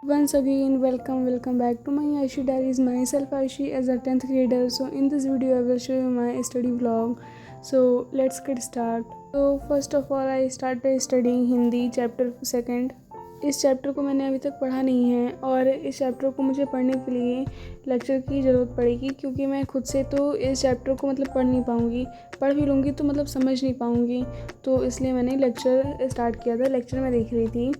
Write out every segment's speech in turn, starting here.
Once again, welcome back to my Aishi Diaries. Myself Aishi as a 10th grader. So in this video, I will show you my study vlog. So let's get started. So first of all, I started studying Hindi chapter second. इस chapter को मैंने अभी तक पढ़ा नहीं है और इस चैप्टर को मुझे पढ़ने के लिए लेक्चर की ज़रूरत पड़ेगी, क्योंकि मैं खुद से तो इस चैप्टर को पढ़ नहीं पाऊँगी। पढ़ भी लूँगी तो समझ नहीं पाऊँगी, तो इसलिए मैंने लेक्चर स्टार्ट किया था। लेक्चर मैं देख रही थी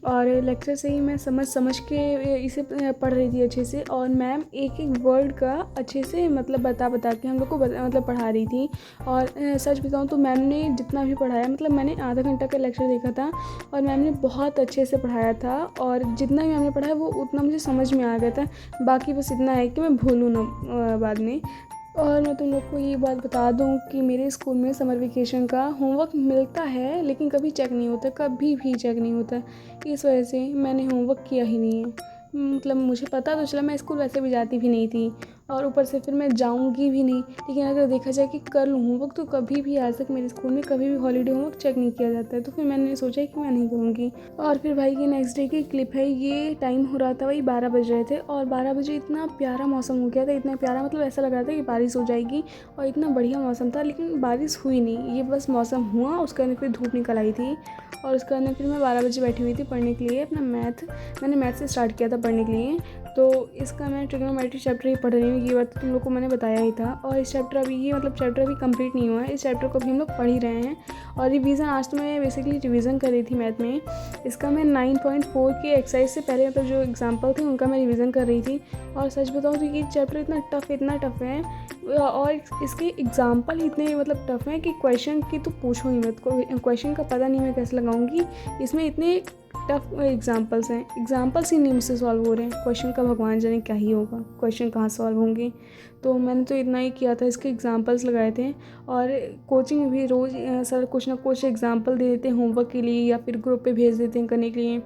और लेक्चर से ही मैं समझ के इसे पढ़ रही थी अच्छे से, और मैम एक एक वर्ड का अच्छे से बता के हम लोग को पढ़ा रही थी। और सच बताऊँ तो मैम ने जितना भी पढ़ाया, मैंने आधा घंटा का लेक्चर देखा था और मैम ने बहुत अच्छे से पढ़ाया था, और जितना भी मैम ने पढ़ाया वो उतना मुझे समझ में आ गया था। बाकी बस इतना है कि मैं भूलूँ ना बाद में। और मैं तुम लोग को ये बात बता दूं कि मेरे स्कूल में समर वेकेशन का होमवर्क मिलता है, लेकिन कभी चेक नहीं होता, कभी भी चेक नहीं होता। इस वजह से मैंने होमवर्क किया ही नहीं है। मुझे पता तो चला, मैं स्कूल वैसे भी जाती भी नहीं थी और ऊपर से फिर मैं जाऊंगी भी नहीं। लेकिन अगर देखा जाए कि कर लूँ होमवर्क, तो कभी भी आज तक मेरे स्कूल में कभी भी हॉलीडे होमवर्क चेक नहीं किया जाता है। तो फिर मैंने सोचा कि मैं नहीं करूँगी। और फिर भाई की नेक्स्ट डे की क्लिप है। ये टाइम हो रहा था, वही 12 बज रहे थे और 12 बजे इतना प्यारा मौसम हो गया था, इतना प्यारा ऐसा लग रहा था कि बारिश हो जाएगी, और इतना बढ़िया मौसम था। लेकिन बारिश हुई नहीं, ये बस मौसम हुआ, उसके बाद फिर धूप निकल आई थी। और उसके बाद फिर मैं 12 बजे बैठी हुई थी पढ़ने के लिए अपना मैंने मैथ से स्टार्ट किया था पढ़ने के लिए। तो इसका मैं ट्रिग्नोमेट्री चैप्टर ही पढ़ रही हूँ, ये बात तुम लोग को मैंने बताया ही था। और इस चैप्टर अभी चैप्टर अभी कंप्लीट नहीं हुआ है, इस चैप्टर को भी हम लोग पढ़ ही रहे हैं। और रिवीजन आज तो मैं बेसिकली रिवीजन कर रही थी मैथ में। इसका मैं 9.4 की एक्सरसाइज से पहले जो एग्जाम्पल थे उनका मैं रिवीजन कर रही थी। और सच बताऊँ तो ये चैप्टर इतना टफ है, और इसके एग्जाम्पल ही इतने टफ हैं कि क्वेश्चन की तो पूछो ही मत। क्वेश्चन का पता नहीं मैं कैसे लगाऊंगी, इसमें इतने टफ एग्जाम्पल्स हैं। एग्जाम्पल्स ही नहीं मुझसे सॉल्व हो रहे हैं, क्वेश्चन का भगवान जाने क्या ही होगा, क्वेश्चन कहाँ सॉल्व होंगे। तो मैंने तो इतना ही किया था, इसके एग्जाम्पल्स लगाए थे। और कोचिंग में भी रोज़ सर कुछ ना कुछ एग्जाम्पल दे देते हैं होमवर्क के लिए, या फिर ग्रुप पे भेज देते हैं करने के लिए,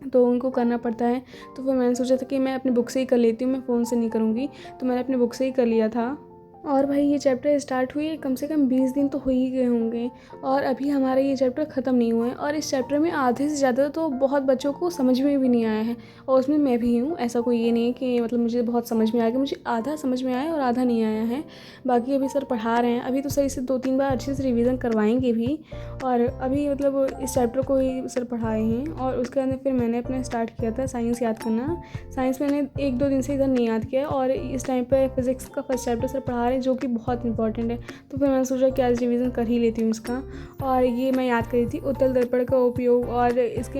तो उनको करना पड़ता है। तो फिर मैंने सोचा था कि मैं अपनी बुक से ही कर लेती हूँ, मैं फ़ोन से नहीं करूँगी। तो मैंने अपनी बुक से ही कर लिया था। और भाई ये चैप्टर स्टार्ट हुए कम से कम 20 दिन तो हो ही गए होंगे, और अभी हमारा ये चैप्टर ख़त्म नहीं हुआ है। और इस चैप्टर में आधे से ज़्यादा तो बहुत बच्चों को समझ में भी नहीं आया है, और उसमें मैं भी हूँ। ऐसा कोई ये नहीं है कि मुझे बहुत समझ में आ गया, मुझे आधा समझ में आया और आधा नहीं आया है। बाकी अभी सर पढ़ा रहे हैं, अभी तो सही से 2-3 बार अच्छे से रिवीजन करवाएंगे भी। और अभी इस चैप्टर को ही सर पढ़ाए हैं। और उसके बाद फिर मैंने अपना स्टार्ट किया था साइंस याद करना। साइंस मैंने 1-2 दिन से इधर नहीं याद किया, और इस टाइम पे फिज़िक्स का फर्स्ट चैप्टर सर पढ़ा रहे हैं, जो कि बहुत इंपॉर्टेंट है। तो फिर मैंने सोचा कि आज रिवीजन कर ही लेती हूँ इसका। और ये मैं याद करी थी उत्तल दर्पण का उपयोग, और इसके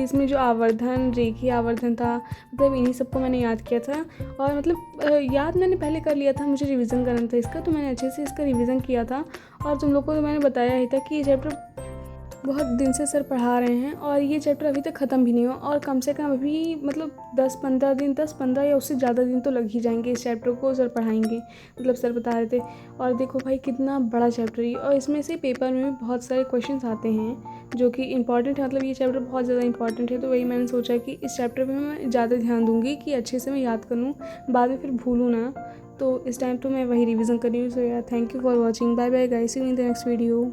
इसमें जो आवर्धन, रेखीय आवर्धन था, इन्हीं सबको मैंने याद किया था। और याद मैंने पहले कर लिया था, मुझे रिवीजन करना था इसका, तो मैंने अच्छे से इसका रिवीजन किया था। और तुम लोग को तो मैंने बताया ही था कि ये चैप्टर बहुत दिन से सर पढ़ा रहे हैं, और ये चैप्टर अभी तक ख़त्म भी नहीं हुआ। और कम से कम अभी 10-15 या उससे ज़्यादा दिन तो लग ही जाएंगे इस चैप्टर को सर पढ़ाएंगे, सर बता रहे थे। और देखो भाई कितना बड़ा चैप्टर है, और इसमें से पेपर में भी बहुत सारे क्वेश्चंस आते हैं जो कि इंपॉर्टेंट है। ये चैप्टर बहुत ज़्यादा इंपॉर्टेंट है। तो वही मैंने सोचा कि इस चैप्टर पर मैं ज़्यादा ध्यान दूँगी कि अच्छे से मैं याद कर लूँ, बाद में फिर भूलूँ ना। तो इस टाइम तो मैं वही रिवीजन कर रही हूँ। सो यार, thank you for watching, bye bye guys, see you in the next video.